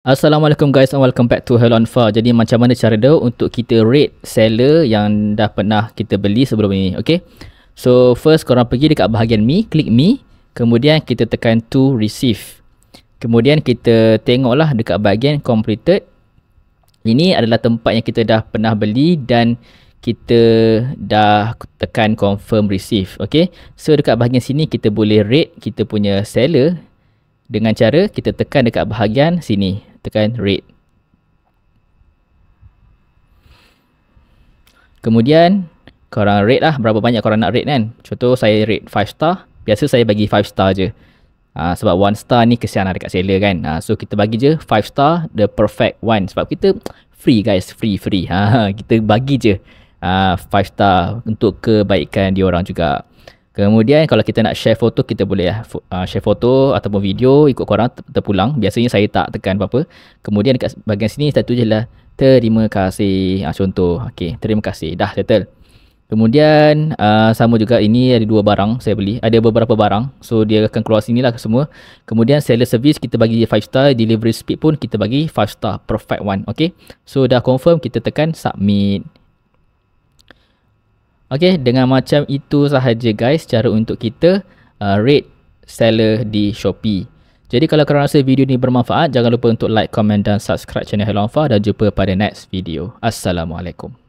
Assalamualaikum guys and welcome back to Hello Anfa. Jadi macam mana cara dia untuk kita rate seller yang dah pernah kita beli sebelum ini, okay? So first korang pergi dekat bahagian me, klik me, kemudian kita tekan to receive. Kemudian kita tengoklah dekat bahagian completed. Ini adalah tempat yang kita dah pernah beli dan kita dah tekan confirm receive, okay? So dekat bahagian sini kita boleh rate kita punya seller dengan cara kita tekan dekat bahagian sini, tekan rate. Kemudian korang rate lah berapa banyak korang nak rate kan. Contoh saya rate 5 star, biasa saya bagi 5 star je. Sebab 1 star ni kesian lah dekat seller kan. So kita bagi je 5 star, the perfect one. Sebab kita free guys, free. Kita bagi je 5 star untuk kebaikan diorang juga. Kemudian kalau kita nak share foto, kita boleh share foto ataupun video ikut korang terpulang. Biasanya saya tak tekan apa-apa. Kemudian dekat bahagian sini saya tulis lah terima kasih. Contoh, okay, terima kasih. Dah settle. Kemudian sama juga ini ada 2 barang saya beli. Ada beberapa barang. So dia akan keluar sini lah semua. Kemudian seller service kita bagi 5 star. Delivery speed pun kita bagi 5 star. Perfect one. Okay. So dah confirm, kita tekan submit. Okay, dengan macam itu sahaja guys cara untuk kita rate seller di Shopee. Jadi kalau korang rasa video ni bermanfaat, jangan lupa untuk like, comment dan subscribe channel Hello Anfa dan jumpa pada next video. Assalamualaikum.